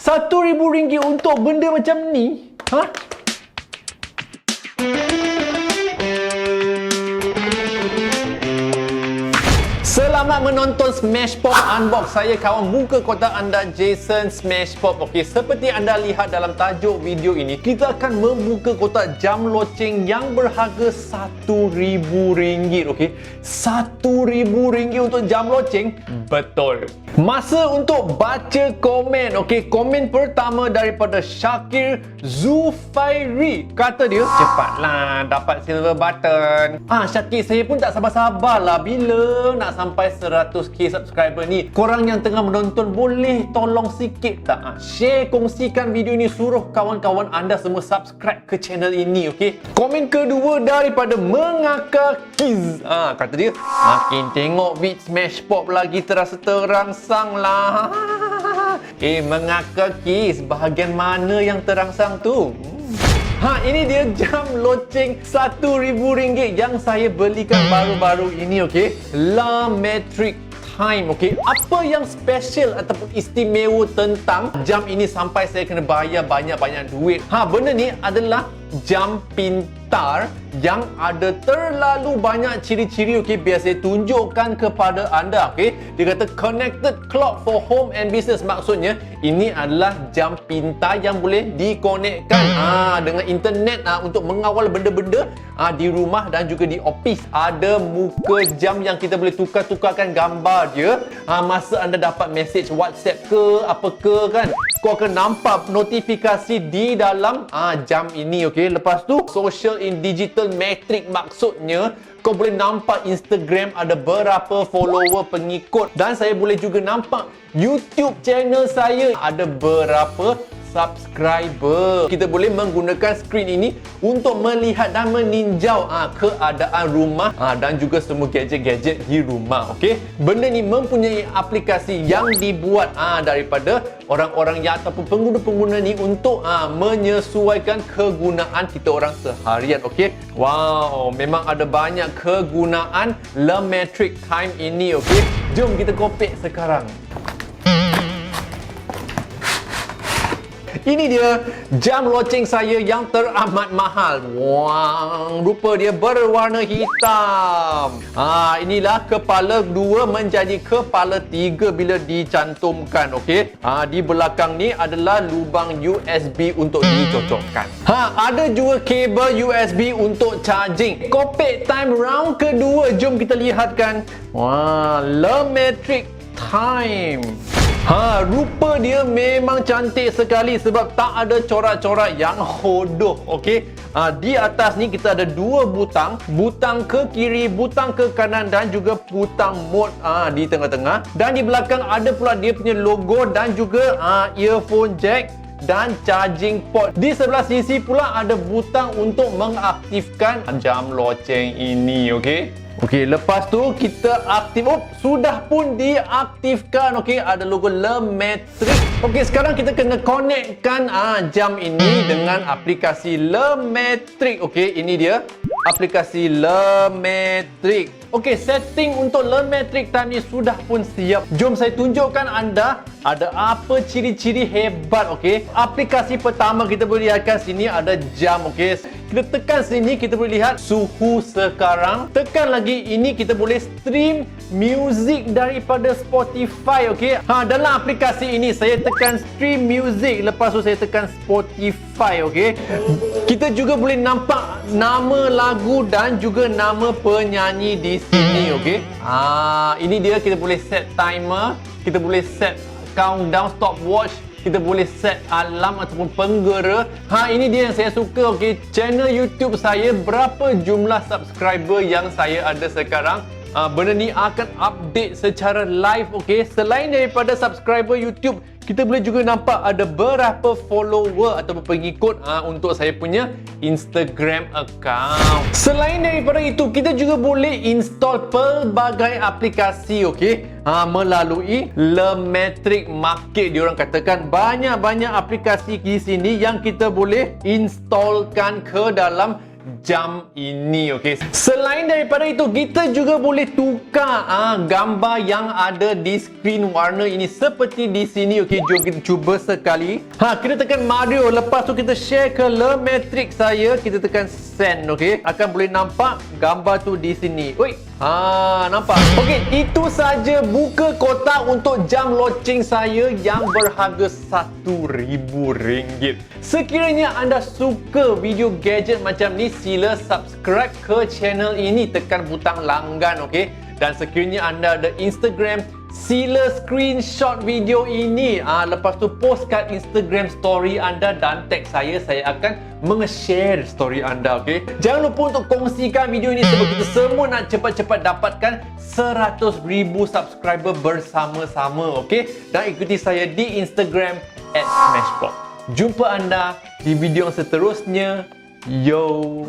RM1,000 untuk benda macam ni? Ha? Selamat menonton Smashpop Unbox. Saya kawan buka kotak anda, Jason Smashpop. Okey, seperti anda lihat dalam tajuk video ini, kita akan membuka kotak jam loceng yang berharga RM1,000. Okey, RM1,000 untuk jam loceng? Betul. Masa untuk baca komen. Okey, komen pertama daripada Syakir Zufairi. Kata dia, cepatlah dapat silver button. Syakir, saya pun tak sabar-sabarlah bila nak sampai 100k subscriber ni. Korang yang tengah menonton boleh tolong sikit tak? Share, kongsikan video ni, suruh kawan-kawan anda semua subscribe ke channel ini, okey? Komen kedua daripada Mengaka Kiz. Kata dia, makin tengok vid Smashpop lagi terasa terangsang lah. Mengaka Kiz, bahagian mana yang terangsang tu? Ini dia jam loceng RM1,000 yang saya belikan baru-baru ini, okey. LAMETRIC TIME, okey. Apa yang special ataupun istimewa tentang jam ini sampai saya kena bayar banyak-banyak duit? Benda ni adalah jam pintar yang ada terlalu banyak ciri-ciri, okey. Biar saya tunjukkan kepada anda, okey. Dia kata connected clock for home and business. Maksudnya ini adalah jam pintar yang boleh dikonekkan dengan internet untuk mengawal benda-benda di rumah dan juga di office. Ada muka jam yang kita boleh tukar-tukarkan gambar dia masa anda dapat message WhatsApp ke apa ke kan. Kau akan nampak notifikasi di dalam jam ini, okey. Lepas tu social in digital metric, maksudnya kau boleh nampak Instagram ada berapa follower, pengikut, dan saya boleh juga nampak YouTube channel saya ada berapa subscriber. Kita boleh menggunakan skrin ini untuk melihat dan meninjau keadaan rumah dan juga semua gadget-gadget di rumah, okey. Benda ni mempunyai aplikasi yang dibuat daripada orang-orang yang ataupun pengguna-pengguna ni untuk menyesuaikan kegunaan kita orang seharian, okey. Wow, memang ada banyak kegunaan LAMETRIC TIME ini, okey. Jom kita kopek sekarang. Ini dia jam loceng saya yang teramat mahal. Wah, rupa dia berwarna hitam. Inilah kepala 2 menjadi kepala 3 bila dicantumkan, okey. Di belakang ni adalah lubang USB untuk dicocokkan. Ada juga kabel USB untuk charging. Kopek time round kedua. Jom kita lihatkan. Wah, LAMETRIC TIME. Rupa dia memang cantik sekali sebab tak ada corak-corak yang hodoh, okey. Di atas ni kita ada 2 butang, butang ke kiri, butang ke kanan dan juga butang mode di tengah-tengah. Dan di belakang ada pula dia punya logo dan juga earphone jack dan charging port. Di sebelah sisi pula ada butang untuk mengaktifkan jam loceng ini, okey. Okey, lepas tu kita aktif. Sudah pun diaktifkan, okey. Ada logo LAMETRIC. Okey, sekarang kita kena connectkan jam ini dengan aplikasi LAMETRIC. Okey, ini dia aplikasi LAMETRIC. Okey, setting untuk LAMETRIC TIME ni sudah pun siap. Jom saya tunjukkan anda ada apa ciri-ciri hebat, okey. Aplikasi pertama kita boleh lihatkan sini ada jam, okey. Kita tekan sini kita boleh lihat suhu sekarang. Tekan lagi ini kita boleh stream music daripada Spotify, okey. Dalam aplikasi ini saya tekan stream music, lepas tu saya tekan Spotify, okey. Kita juga boleh nampak nama lagu dan juga nama penyanyi di sini, okey. Ini dia, kita boleh set timer, kita boleh set countdown, stopwatch, kita boleh set alarm ataupun penggera. Ini dia yang saya suka, okey. Channel YouTube saya, berapa jumlah subscriber yang saya ada sekarang. Benda ni akan update secara live, okey. Selain daripada subscriber YouTube, kita boleh juga nampak ada berapa follower ataupun pengikut untuk saya punya Instagram account. Selain daripada itu, kita juga boleh install pelbagai aplikasi, okey. Melalui LAMETRIC Market, diorang katakan banyak-banyak aplikasi di sini yang kita boleh installkan ke dalam jam ini, okey. Selain daripada itu, kita juga boleh tukar gambar yang ada di skrin warna ini seperti di sini, okey. Jom kita cuba sekali. Kita tekan Mario, lepas tu kita share ke LAMETRIC saya, kita tekan send, okey. Akan boleh nampak gambar tu di sini. Oi. Nampak? Okey, itu saja buka kotak untuk jam loceng saya yang berharga RM1,000. Sekiranya anda suka video gadget macam ni, sila subscribe ke channel ini, tekan butang langgan, okey. Dan sekiranya anda ada Instagram, sila screenshot video ini, lepas tu post kat Instagram story anda dan tag saya akan meng-share story anda, okey. Jangan lupa untuk kongsikan video ini sebab kita semua nak cepat-cepat dapatkan 100,000 subscriber bersama-sama, okey. Dan ikuti saya di Instagram @smashpop. Jumpa anda di video yang seterusnya. Yo.